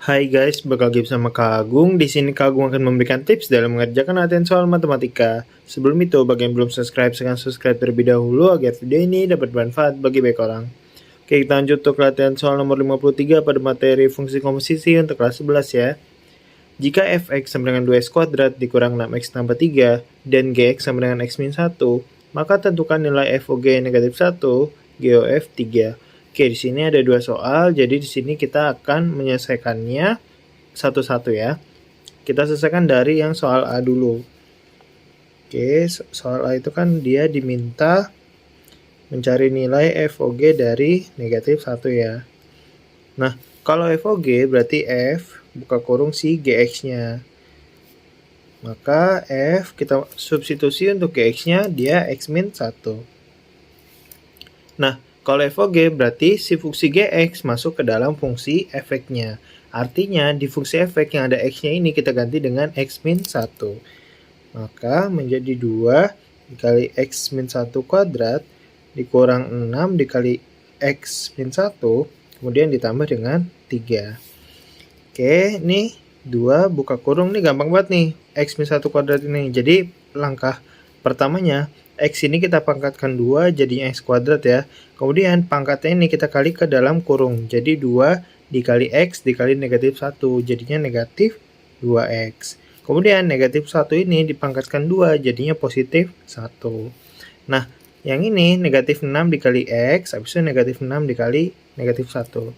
Hai guys, bakal lagi bersama Kak Agung. Di sini Kak Agung akan memberikan tips dalam mengerjakan latihan soal matematika. Sebelum itu, bagi yang belum subscribe, silahkan subscribe terlebih dahulu agar video ini dapat bermanfaat bagi banyak orang. Oke, kita lanjut untuk latihan soal nomor 53 pada materi fungsi komposisi untuk kelas 11 ya. Jika fx sama dengan 2x kuadrat dikurang 6x tambah 3 dan gx sama dengan x min 1, maka tentukan nilai FOG negatif 1, GOF 3. Oke, di sini ada dua soal, jadi di sini kita akan menyelesaikannya satu-satu ya. Kita selesaikan dari yang soal A dulu. Oke, soal A itu kan dia diminta mencari nilai FOG dari negatif 1 ya. Nah, kalau FOG berarti F buka kurung si GX-nya. Maka F kita substitusi untuk GX-nya dia X min 1. Nah, kalau FOG berarti si fungsi GX masuk ke dalam fungsi efeknya. Artinya di fungsi efek yang ada X-nya ini kita ganti dengan X min 1. Maka menjadi 2 dikali X min 1 kuadrat dikurang 6 dikali X min 1 kemudian ditambah dengan 3. Oke, ini 2 buka kurung nih gampang banget nih. X min 1 kuadrat ini. Jadi langkah pertamanya X ini kita pangkatkan 2 jadinya X kuadrat ya. Kemudian pangkatnya ini kita kali ke dalam kurung. Jadi 2 dikali X dikali negatif 1 jadinya negatif 2X. Kemudian negatif 1 ini dipangkatkan 2 jadinya positif 1. Nah, yang ini negatif 6 dikali X, habis itu negatif 6 dikali negatif 1.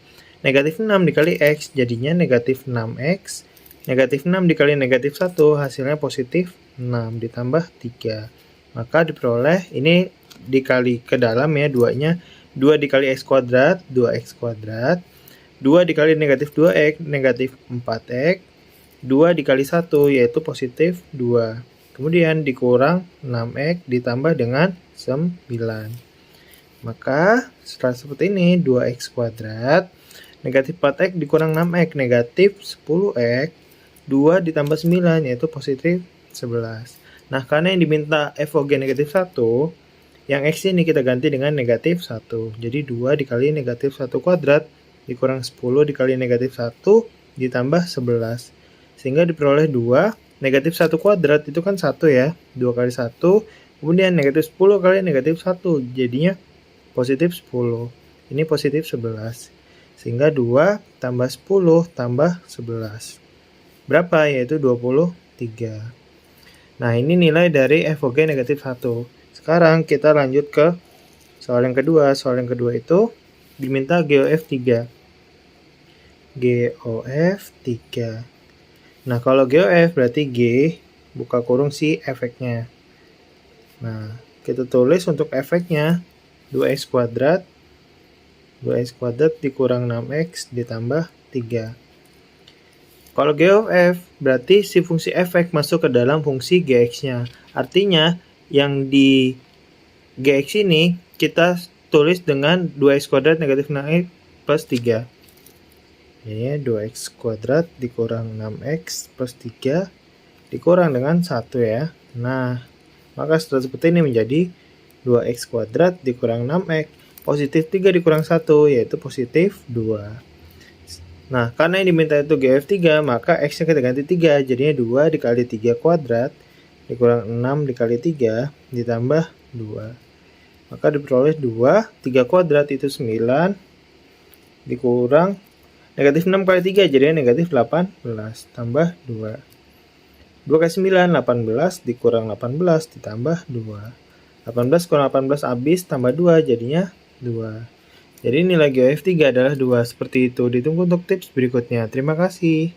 Negatif 6 dikali X jadinya negatif 6X. Negatif 6 dikali negatif 1 hasilnya positif 6 ditambah 3. Maka diperoleh ini dikali ke dalam ya 2-nya. 2 dikali X kuadrat, 2X kuadrat. 2 dikali negatif 2X, negatif 4X. 2 dikali 1 yaitu positif 2. Kemudian dikurang 6X ditambah dengan 9. Maka setelah seperti ini 2X kuadrat. Negatif 4X dikurang 6X, negatif 10X. 2 ditambah 9 yaitu positif 11. Nah, karena yang diminta FOG negatif 1, yang X ini kita ganti dengan negatif 1. Jadi 2 dikali negatif 1 kuadrat dikurang 10 dikali negatif 1 ditambah 11. Sehingga diperoleh 2. Negatif 1 kuadrat itu kan 1 ya. 2 kali 1. Kemudian negatif 10 kali negatif 1. Jadinya positif 10. Ini positif 11. Sehingga 2 tambah 10 tambah 11. Berapa? Yaitu 23. Nah, ini nilai dari FOG negatif 1. Sekarang kita lanjut ke soal yang kedua. Soal yang kedua itu diminta GOF 3. GOF 3. Nah, kalau GOF berarti G buka kurung si efeknya. Nah, kita tulis untuk efeknya 2X kuadrat. 2X kuadrat dikurang 6X ditambah 3. Kalau G of F berarti si fungsi efek masuk ke dalam fungsi Gx-nya. Artinya yang di Gx ini kita tulis dengan 2x kuadrat negatif 6x plus 3. Ini 2x kuadrat dikurang 6x plus 3 dikurang dengan 1 ya. Nah, maka setelah seperti ini menjadi 2x kuadrat dikurang 6x. Positif 3 dikurang 1 yaitu positif 2. Nah, karena yang diminta itu GF3, maka X-nya kita ganti 3. Jadinya 2 dikali 3 kuadrat dikurang 6 dikali 3 ditambah 2. Maka diperoleh 2. 3 kuadrat itu 9 dikurang negatif 6 kali 3 jadinya negatif 18 tambah 2. 2 kali 9, 18 dikurang 18 ditambah 2. 18 kurang 18 habis tambah 2 jadinya 2. Jadi nilai GOF 3 adalah 2. Seperti itu. Ditunggu untuk tips berikutnya. Terima kasih.